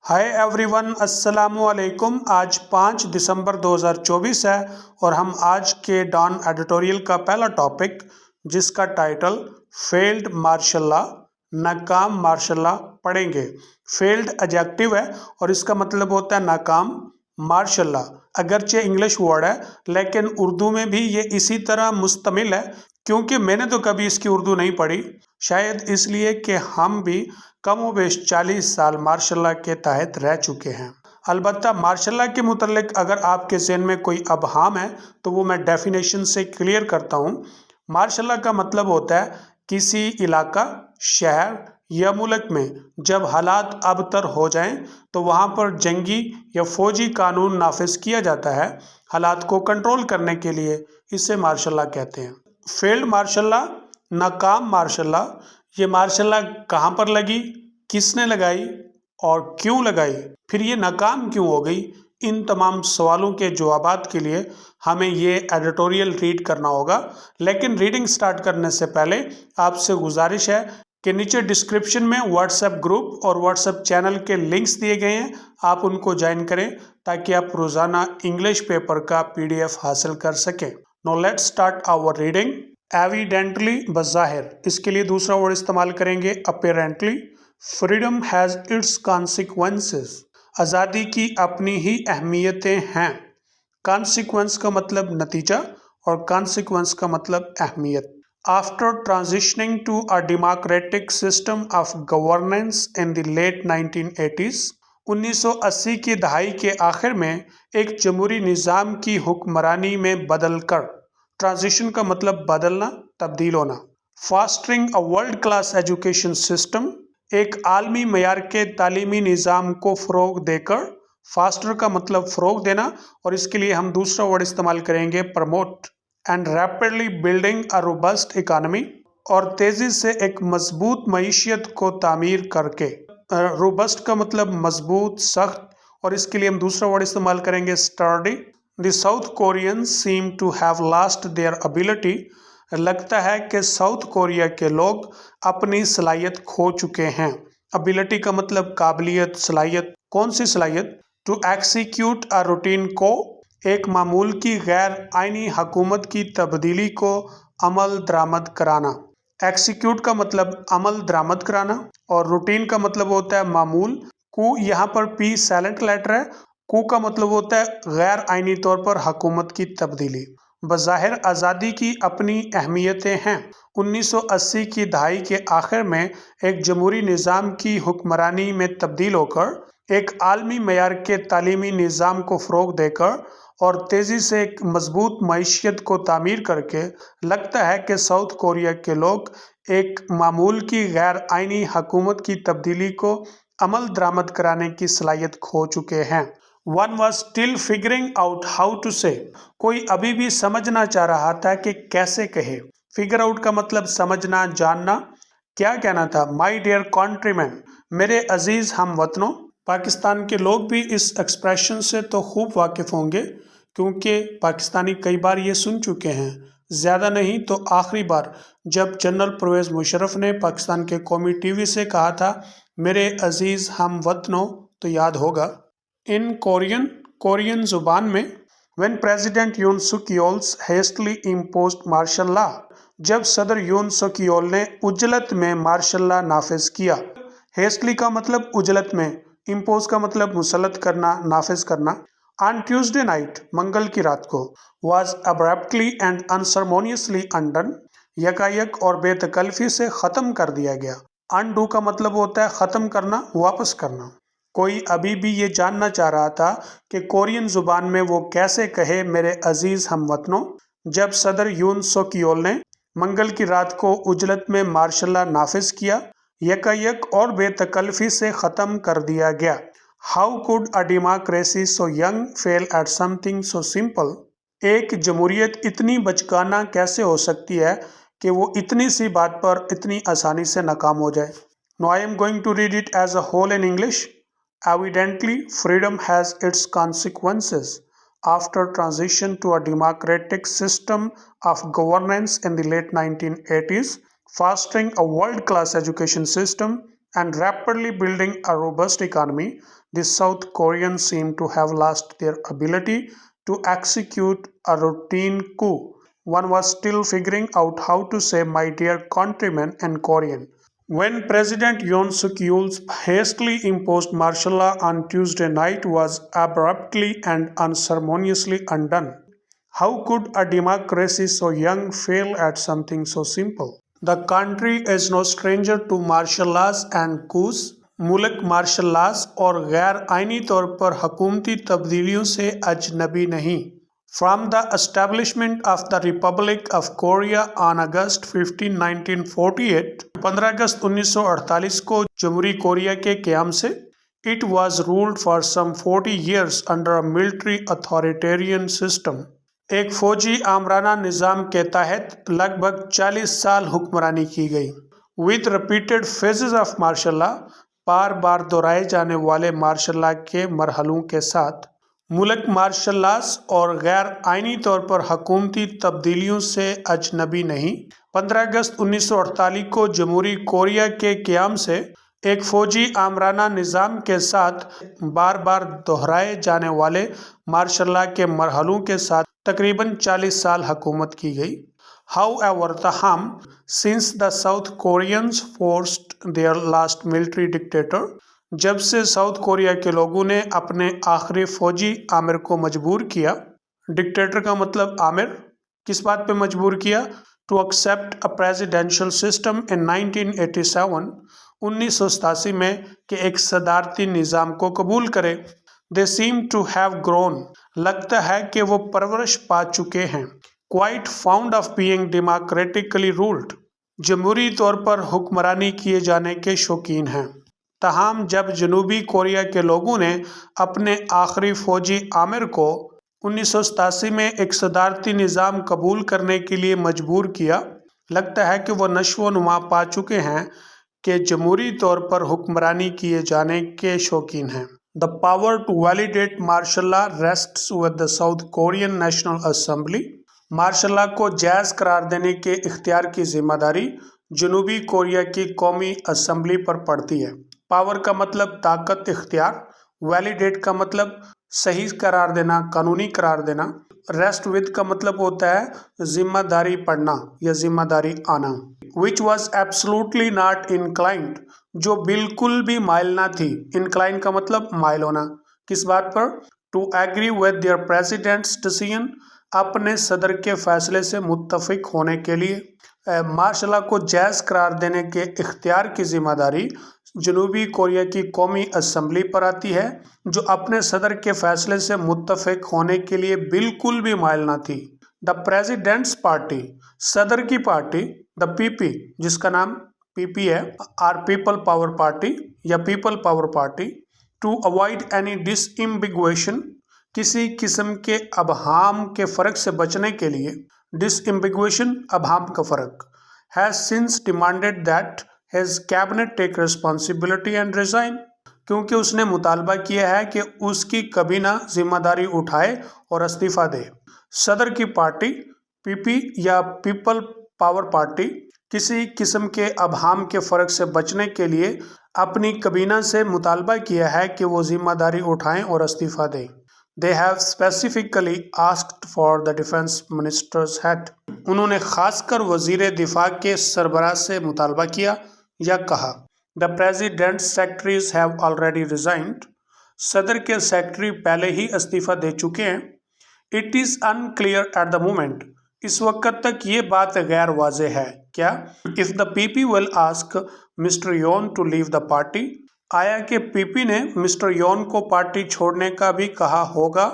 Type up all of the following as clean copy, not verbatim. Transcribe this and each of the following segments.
Hi everyone, अस्सलाम वालेकुम। आज 5 दिसंबर 2024 है और हम आज के डॉन एडिटोरियल का पहला टॉपिक, जिसका टाइटल फेल्ड मार्शल लॉ, नाकाम मार्शल लॉ पढ़ेंगे। फेल्ड एडजेक्टिव है और इसका मतलब होता है नाकाम मार्शल लॉ। अगरचे इंग्लिश वर्ड है लेकिन उर्दू में भी ये इसी तरह मुस्तमिल है, क्योंकि मैंने तो कभी इसकी उर्दू नहीं पढ़ी, शायद इसलिए कि हम भी कमोबेश 40 साल मार्शल लॉ के तहत रह चुके हैं। अलबत्ता मार्शल लॉ के मुतल्लिक अगर आपके ज़हन में कोई अबहाम है तो वो मैं डेफिनेशन से क्लियर करता हूँ। मार्शल लॉ का मतलब होता है किसी इलाका, शहर या मुल्क में जब हालात अबतर हो जाएं तो वहाँ पर जंगी या फौजी कानून नाफिज किया जाता है हालात को कंट्रोल करने के लिए। इसे मार्शल लॉ कहते हैं। फेल्ड मार्शल लॉ, नाकाम मार्शल लॉ, ये मार्शल लॉ कहाँ पर लगी, किसने लगाई और क्यों लगाई, फिर ये नाकाम क्यों हो गई, इन तमाम सवालों के जवाबात के लिए हमें ये एडिटोरियल रीड करना होगा। लेकिन रीडिंग स्टार्ट करने से पहले आपसे गुजारिश है कि नीचे डिस्क्रिप्शन में व्हाट्सएप ग्रुप और व्हाट्सएप चैनल के लिंक्स दिए गए हैं, आप उनको ज्वाइन करें ताकि आप रोज़ाना इंग्लिश पेपर का PDF हासिल कर सकें। No let's start our reading. Evidently, बज़ाहिर, इसके लिए दूसरा वर्ड इस्तेमाल करेंगे apparently. Freedom has its consequences, आज़ादी की अपनी ही अहमियतें हैं। कॉन्सिक्वेंस का मतलब नतीजा और कॉन्सिक्वेंस का मतलब अहमियत। After transitioning to a democratic system of governance in the late 1980s, 1980 की दहाई के आखिर में एक जमहूरी निज़ाम की हुक्मरानी में बदल कर, ट्रांजिशन का मतलब बदलना, तब्दील होना। Fostering a world class education system, एक आलमी मयार के तालीमी निज़ाम को फ़रोग देकर, फास्टर का मतलब फ़रोग देना और इसके लिए हम दूसरा वर्ड इस्तेमाल करेंगे promote. And rapidly building a robust economy, और तेज़ी से एक मजबूत मईशियत को तामीर करके। रोबस्ट का मतलब मजबूत, सख्त, और इसके लिए हम दूसरा वर्ड इस्तेमाल करेंगे sturdy. The South Koreans seem to have lost their ability, लगता है कि साउथ कोरिया के लोग अपनी सलाहियत खो चुके हैं। एबिलिटी का मतलब काबिलियत, सलाहियत। कौन सी सलाहियत? टू एक्सिक्यूट अ रूटीन को, एक मामूल की गैर आइनी हुकूमत की तब्दीली को अमल दरामद कराना। एक्सिक्यूट का मतलब अमल दरामद कराना और रूटीन का मतलब होता है मामूल। कू, यहाँ पर पी साइलेंट लेटर है। कू का मतलब होता है गैर आइनी तौर पर हुकूमत की तब्दीली। बज़ाहिर आज़ादी की अपनी अहमियतें हैं। 1980 की दहाई के आखिर में एक जमहूरी निज़ाम की हुक्मरानी में तब्दील होकर, एक आलमी मयार के तालीमी निज़ाम को फ़रोग देकर और तेज़ी से एक मजबूत मईशियत को तामीर करके, लगता है कि साउथ कोरिया के लोग एक मामूल की गैर आइनी हुकूमत की तब्दीली को अमल दरामद कराने की सलाहियत खो चुके हैं। One was still figuring out how to say, कोई अभी भी समझना चाह रहा था कि कैसे कहे। फिगर आउट का मतलब समझना, जानना। क्या कहना था? माई डियर कंट्रीमैन, मेरे अजीज़ हम वतनों। पाकिस्तान के लोग भी इस एक्सप्रेशन से तो खूब वाकिफ़ होंगे, क्योंकि पाकिस्तानी कई बार ये सुन चुके हैं। ज़्यादा नहीं तो आखिरी बार जब जनरल परवेज़ मुशर्रफ ने पाकिस्तान के कौमी TV से कहा था मेरे अजीज़ हम वतनों, तो याद होगा। इन कोरियन ज़ुबान में, व्हेन प्रेसिडेंट यून सुक योल्स हेस्टली इम्पोज्ड मार्शल लॉ, जब सदर यून सुक योल ने उजलत में मार्शल लॉ नाफिज किया। हेस्टली का मतलब उजलत में, इम्पोज का मतलब मुसलत करना, नाफिज करना। ऑन ट्यूसडे नाइट, मंगल की रात को, वॉज अब्रप्टली एंड अनसरमोनियसली अनडन, यकायक और बेतकल्फी से ख़त्म कर दिया गया। अनडू का मतलब होता है ख़त्म करना, वापस करना। कोई अभी भी ये जानना चाह रहा था कि कोरियन ज़ुबान में वो कैसे कहे मेरे अजीज़ हम वतनों, जब सदर यून सुक योल ने मंगल की रात को उजलत में मार्शल लॉ नाफिज किया, यकायक और बेतकल्फी से ख़त्म कर दिया गया। How could a democracy so young fail at something so simple, एक जमहूरियत इतनी बचकाना कैसे हो सकती है कि वो इतनी सी बात पर इतनी आसानी से नाकाम हो जाए। No I am going to read it as a whole in English. Evidently, freedom has its consequences. After transition to a democratic system of governance in the late 1980s, fostering a world-class education system and rapidly building a robust economy, the South Koreans seem to have lost their ability to execute a routine coup. One was still figuring out how to say my dear countrymen in Korean. When President Yoon Suk Yeol hastily imposed martial law on Tuesday night was abruptly and unceremoniously undone. How could a democracy so young fail at something so simple? The country is no stranger to martial laws and coups. मुल्क martial laws और गैर आइनी तौर पर हुकूमती तब्दीलियों से अजनबी नहीं. From the establishment of the Republic of Korea on August 15, 1948, 15 अगस्त 1948 को जमहूरी कोरिया के क़याम से, it was ruled for some 40 years under a military authoritarian system. एक फौजी आमराना निज़ाम के तहत लगभग 40 साल हुक्मरानी की गई. With repeated phases of martial law, बार बार दोहराए जाने वाले मार्शल लॉ के मरहलों के साथ, मुल्क मार्शल लॉज और गैर आइनी तौर पर हुकूमती तब्दीलियों से अजनबी नहीं. 15 अगस्त 1948 को जमहूरी कोरिया के क़याम से एक फौजी आमराना निज़ाम के साथ बार बार दोहराए जाने वाले मार्शल लॉ के मरहलों के साथ तकरीबन 40 साल हुकूमत की गई. However, ताहम, since the South Koreans forced their last military dictator, जब से साउथ कोरिया के लोगों ने अपने आखिरी फौजी आमिर को मजबूर किया, डिक्टेटर का मतलब आमिर, किस बात पे मजबूर किया? To accept a presidential system in 1987, 1987 में कि एक सदारती निज़ाम को कबूल करे. They seem to have grown, लगता है कि वो परवरिश पा चुके हैं. Quite fond of being democratically ruled, जमहूरी तौर पर हुक्मरानी किए जाने के शौकीन हैं. ताहम जब जनूबी कोरिया के लोगों ने अपने आखिरी फौजी आमिर को 1987 में एक सदारती निज़ाम कबूल करने के लिए मजबूर किया, लगता है कि वह नशो नुमा पा चुके हैं कि जमहूरी तौर पर हुक्मरानी किए जाने के शौकीन हैं. The power to validate martial law rests with the South Korean National Assembly. Martial law को जायज़ करार देने के इख्तियार की जिम्मेदारी जनूबी कोरिया की कौमी असम्बली पर पड़ती है. पावर का मतलब ताकत, इख्तियार. वैलिडेट का मतलब सही करार देना, कानूनी करार देना. रेस्ट विद का मतलब होता है जिम्मेदारी पड़ना या जिम्मेदारी आना. Which was absolutely not inclined, जो बिल्कुल भी माइल ना थी. इंक्लाइन का मतलब माइल होना. किस बात पर? To agree with their president's decision, अपने सदर के फैसले से मुत्तफिक होने के लिए. मार्शल लॉ को जायज़ करार देने के इख्तियार की जिम्मेदारी जनूबी कोरिया की कौमी असम्बली पर आती है, जो अपने सदर के फैसले से मुत्तफिक होने के लिए बिल्कुल भी माइल ना थी. द प्रेसिडेंट्स पार्टी, सदर की पार्टी. द पीपी, जिसका नाम पीपी है, आर पीपल पावर पार्टी या People Power Party. To avoid any disambiguation, किसी किस्म के अबहाम के फ़र्क से बचने के लिए. डिसएम्बिगुएशन, अबहाम का फ़र्क. Has since demanded that his cabinet take responsibility and resign, क्योंकि उसने मुतालबा किया है कि उसकी कबीना जिम्मेदारी उठाए और इस्तीफ़ा दे. सदर की पार्टी पीपी या पीपल पावर पार्टी किसी किस्म के अबहाम के फ़र्क से बचने के लिए अपनी कबीना से मुतालबा किया है कि वो जिम्मेदारी उठाएं और इस्तीफ़ा दें. They have specifically asked for the defense minister's head. उन्होंने खासकर वज़ीर दिफा के सरबराह से मुतालबा किया या कहा. The president's secretaries have already resigned. सदर के सेक्रेटरी पहले ही इस्तीफ़ा दे चुके हैं. It is unclear at the moment. इस वक्त तक ये बात गैर वाज़े है. क्या? If the PP will ask Mr. Yoon to leave the party. आया कि पीपी ने मिस्टर योन को पार्टी छोड़ने का भी कहा होगा.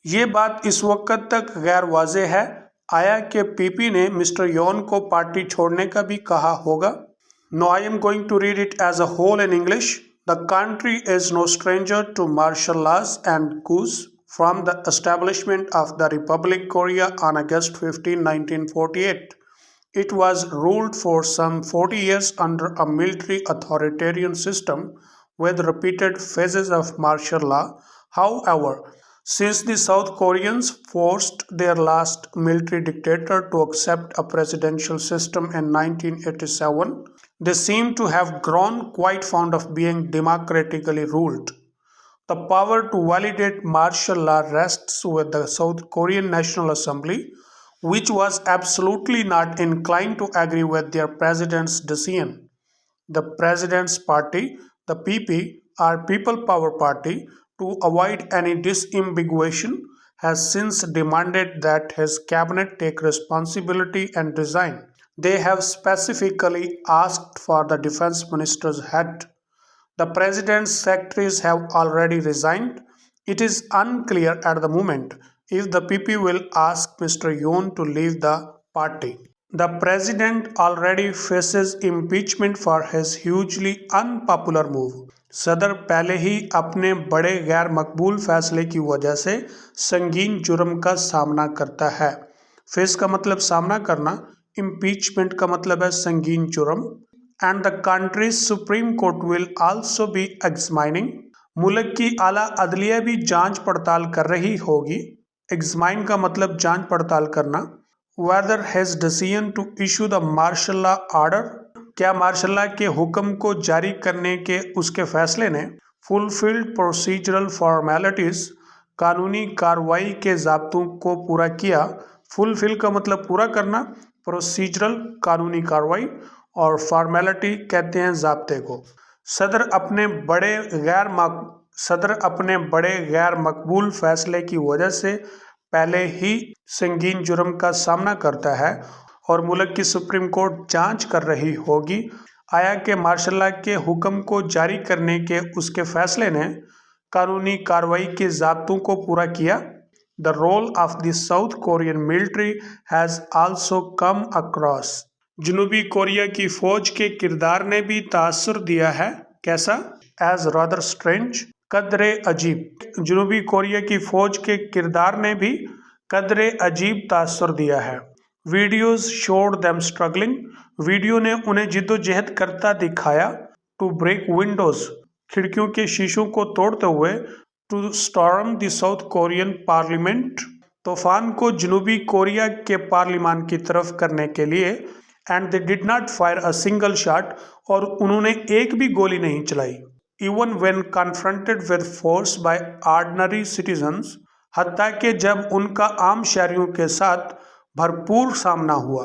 ये बात इस वक्त तक गैर वाज़े है. आया कि पीपी ने मिस्टर योन को पार्टी छोड़ने का भी कहा होगा. No, I am going to read it as a whole in English. The country is no stranger to martial laws and coups from the establishment of the Republic Korea on August 15, 1948. It was ruled for some 40 years under a military authoritarian system with repeated phases of martial law. However, since the South Koreans forced their last military dictator to accept a presidential system in 1987, they seem to have grown quite fond of being democratically ruled. The power to validate martial law rests with the South Korean National Assembly, which was absolutely not inclined to agree with their president's decision. The president's party, the PP, or People Power Party, to avoid any disambiguation, has since demanded that his cabinet take responsibility and resign. They have specifically asked for the defense minister's head. The president's secretaries have already resigned. It is unclear at the moment if the PP will ask Mr. Yoon to leave the party. The president already faces impeachment for his hugely unpopular move. सदर पहले ही अपने बड़े गैर मकबूल फैसले की वजह से संगीन जुर्म का सामना करता है। फेस का मतलब सामना करना, इम्पीचमेंट का मतलब है संगीन जुर्म। And the countries supreme court will also be examining, मुल्क की आला अदलिया भी जांच पड़ताल कर रही होगी। एग्जामाइन का मतलब जांच पड़ताल करना। whether his decision to issue the martial law order, क्या मार्शल लॉ के हुक्म को जारी करने के उसके फैसले ने फुलफिल्ड प्रोसीजरल फॉर्मेलिटीज, कानूनी कार्रवाई के ज़ाब्तों को पूरा किया। फुलफिल का मतलब पूरा करना, प्रोसीजरल कानूनी कार्रवाई, और फॉर्मेलिटी कहते हैं ज़ाब्ते को। सदर अपने बड़े गैर मकबूल फैसले की वजह से पहले ही संगीन जुर्म का सामना करता है और मुल्क की सुप्रीम कोर्ट जांच कर रही होगी आया कि मार्शल लॉ के हुक्म को जारी करने के उसके फैसले ने कानूनी कार्रवाई के ज़ाब्तों को पूरा किया। The role of the South Korean military has also come across, जनूबी कोरिया की फौज के किरदार ने भी तासुर दिया है। कैसा? एज रादर स्ट्रेंज, कदरे अजीब। जनूबी कोरिया की फौज के किरदार ने भी कदरे अजीब तासुर दिया है। Videos showed them struggling, video ने उन्हें जिद्दोजहद करता दिखाया। टू ब्रेक विंडोज, खिड़कियों के शीशों को तोड़ते हुए। To storm the South Korean parliament, तूफान को जनूबी कोरिया के पार्लियामान की तरफ करने के लिए। And they did not fire a single shot, और उन्होंने एक भी गोली नहीं चलाई। Even when confronted with force by ordinary citizens, हत्ता कि जब उनका आम शहरियों के साथ भरपूर सामना हुआ।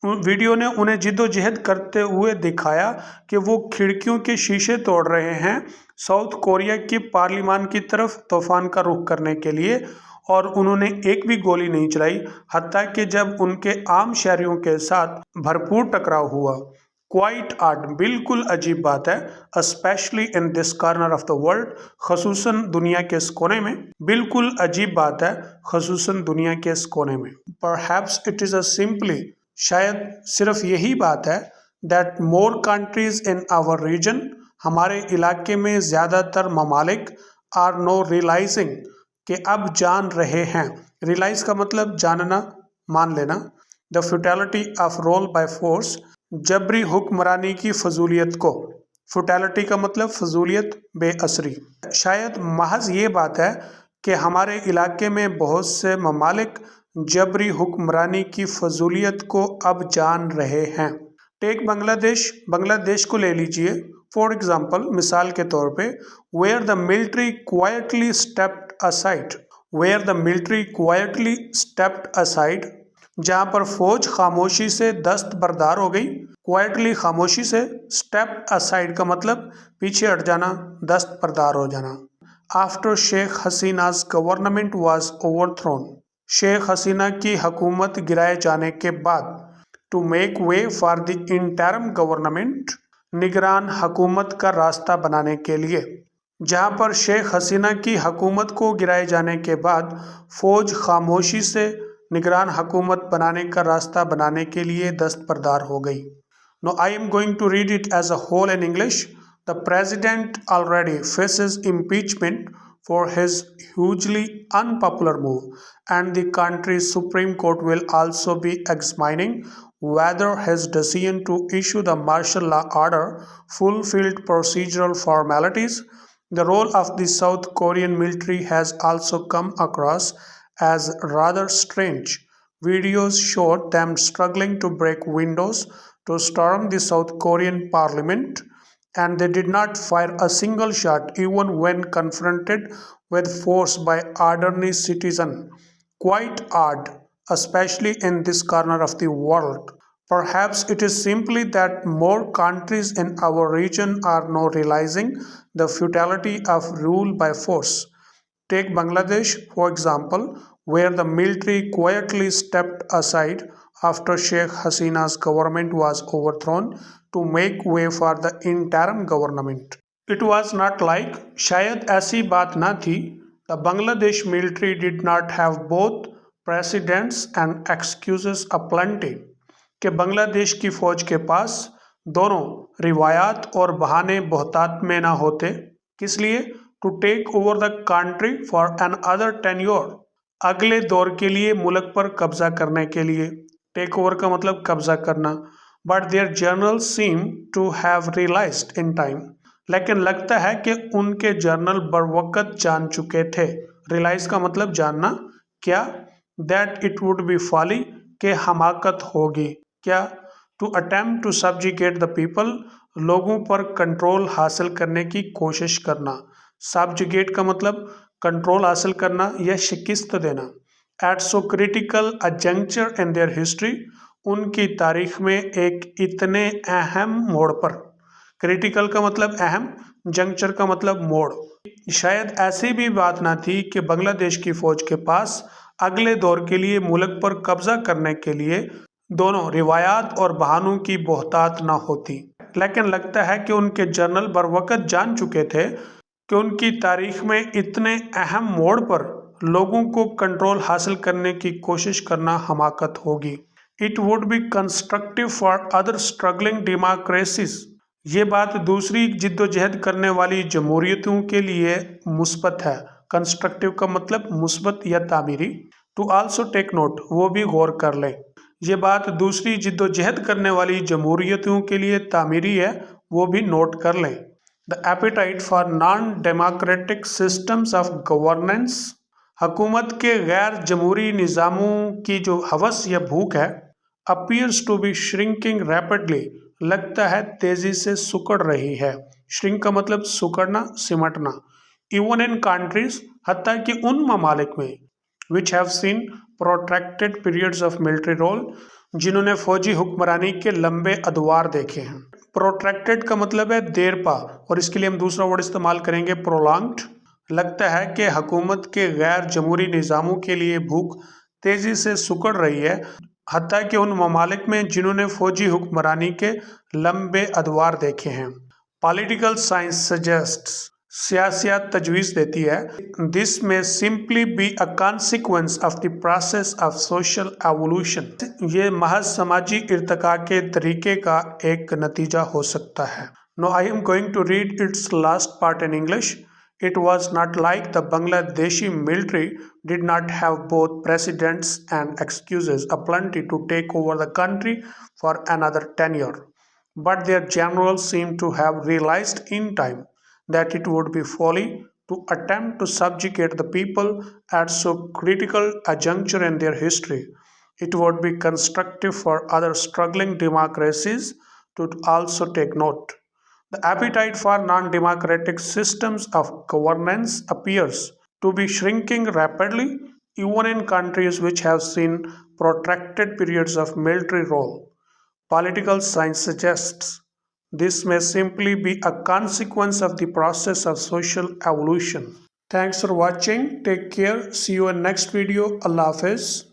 वीडियो ने उन्हें जिद्दोजहद करते हुए दिखाया कि वो खिड़कियों के शीशे तोड़ रहे हैं साउथ कोरिया के पार्लियामान की तरफ तूफान का रुख करने के लिए, और उन्होंने एक भी गोली नहीं चलाई, हत्ता कि जब उनके आम शहरियों के साथ भरपूर टकराव हुआ। क्वाइट आर्ट, बिल्कुल अजीब बात है। Specially in this corner of the world, खसूसन दुनिया के इस कोने में। बिल्कुल अजीब बात है, खसूसन दुनिया के इस कोने में। Perhaps it is a simply, शायद सिर्फ यही बात है, that more countries in our region, हमारे इलाके में ज़्यादातर ममालिक, आर नो रियलाइजिंग, कि अब जान रहे हैं। रियलाइज का मतलब जानना, मान लेना। The futility of rule by force, जबरी हुक्मरानी की फजूलियत को। फुटैलिटी का मतलब फजूलियत, बेअसरी। शायद महज ये बात है कि हमारे इलाके में बहुत से ममालिक जबरी हुक्मरानी की फजूलियत को अब जान रहे हैं। टेक बांग्लादेश, बांग्लादेश को ले लीजिए। फॉर एग्जाम्पल, मिसाल के तौर पे, where the military quietly stepped aside, where the military quietly stepped aside, जहाँ पर फौज खामोशी से दस्तबरदार हो गई। क्वाइटली खामोशी से, स्टेप असाइड का मतलब पीछे हट जाना, दस्तबरदार हो जाना। After Sheikh Hasina's government was overthrown, Sheikh Hasina की हुकूमत गिराए जाने के बाद। To make way for the interim government, निगरान हुकूमत का रास्ता बनाने के लिए। जहाँ पर शेख हसीना की हुकूमत को गिराए जाने के बाद फौज खामोशी से निगरान हुकूमत बनाने का रास्ता बनाने के लिए दस्तबरदार हो गई। Now I am going to read it as a whole in English. The president already faces impeachment for his hugely unpopular move, and the country's Supreme Court will also be examining whether his decision to issue the martial law order fulfilled procedural formalities. The role of the South Korean military has also come across as rather strange. Videos showed them struggling to break windows to storm the South Korean parliament. and they did not fire a single shot even when confronted with force by ordinary citizen. Quite odd, especially in this corner of the world. Perhaps it is simply that more countries in our region are now realizing the futility of rule by force. Take Bangladesh, for example, where the military quietly stepped aside after Sheikh Hasina's government was overthrown to make way for the interim government. It was not like शायद ऐसी बात ना थी. The Bangladesh military did not have both precedents and excuses aplenty. कि बांग्लादेश की फौज के पास दोनों रिवायात और बहाने बहुतात में ना होते. किस लिए? To take over the country for another tenure. अगले दौर के लिए मुल्क पर कब्जा करने के लिए. टेक ओवर का मतलब कब्जा करना. But their general seem to have realised in time. लेकिन लगता है कि उनके जर्नल बरवकत जान चुके थे. रियलाइज का मतलब जानना. क्या? That it would be folly, के हमाकत होगी. क्या? To attempt to subjugate the people, लोगों पर कंट्रोल हासिल करने की कोशिश करना. सब्जिगेट का मतलब कंट्रोल हासिल करना या शिकस्त देना. At so critical a juncture in their history, उनकी तारीख में एक इतने अहम मोड़ पर. क्रिटिकल का मतलब अहम, जंक्चर का मतलब मोड़. शायद ऐसी भी बात ना थी कि बांग्लादेश की फौज के पास अगले दौर के लिए मुल्क पर कब्जा करने के लिए दोनों रिवायात और बहानों की बहुतात ना होती. लेकिन लगता है कि उनके जनरल बरवकत जान चुके थे कि उनकी तारीख में इतने अहम मोड़ पर लोगों को कंट्रोल हासिल करने की कोशिश करना हमाकत होगी. It would B constructive for other struggling democracies. ये बात दूसरी जिद्दोजहद करने वाली जमहूरियतों के लिए मुस्बत है. कंस्ट्रक्टिव का मतलब मुस्बत या तामीरी. टू आल्सो टेक नोट, वो भी गौर कर लें. ये बात दूसरी जिद्दोजहद करने वाली जमहूरियतों के लिए तामीरी है, वो भी नोट कर लें. The apatite for non democratic systems of governance. हुकूमत के गैर जमहूरी निज़ामों की जो हवस या भूख है, appears to be shrinking rapidly, लगता है तेजी से सिकुड़ रही है. श्रिंक का मतलब सिकुड़ना, सिमटना. इवन इन कंट्रीज, हत्ता कि उन ममालिक में, which have seen protracted periods of military rule, जिन्होंने फौजी हुक्मरानी के लंबे अदवार देखे हैं. प्रोट्रैक्टेड का मतलब है देर पा, और इसके लिए हम दूसरा वर्ड इस्तेमाल करेंगे प्रोलॉन्ग्ड. लगता है कि हुकूमत के गैर जमहूरी निज़ामों के लिए भूख तेजी से सिकुड़ रही है, हत्ता कि उन ममालिक में जिन्होंने फौजी हुक्मरानी के लंबे अदवार देखे हैं. पॉलिटिकल साइंस सजेस्ट्स, सियासियत तजवीज़ देती है, दिस में simply be a consequence of the process of social evolution. ये महज समाजी इर्तिका के तरीके का एक नतीजा हो सकता है. No I am going to read its last part in English. It was not like the Bangladeshi military did not have both precedents and excuses aplenty to take over the country for another tenure, but their generals seemed to have realized in time that it would be folly to attempt to subjugate the people at so critical a juncture in their history. It would be constructive for other struggling democracies to also take note. The appetite for non-democratic systems of governance appears to be shrinking rapidly, even in countries which have seen protracted periods of military rule. Political science suggests this may simply be a consequence of the process of social evolution. Thanks for watching. Take care. See you in next video. Allah Hafiz.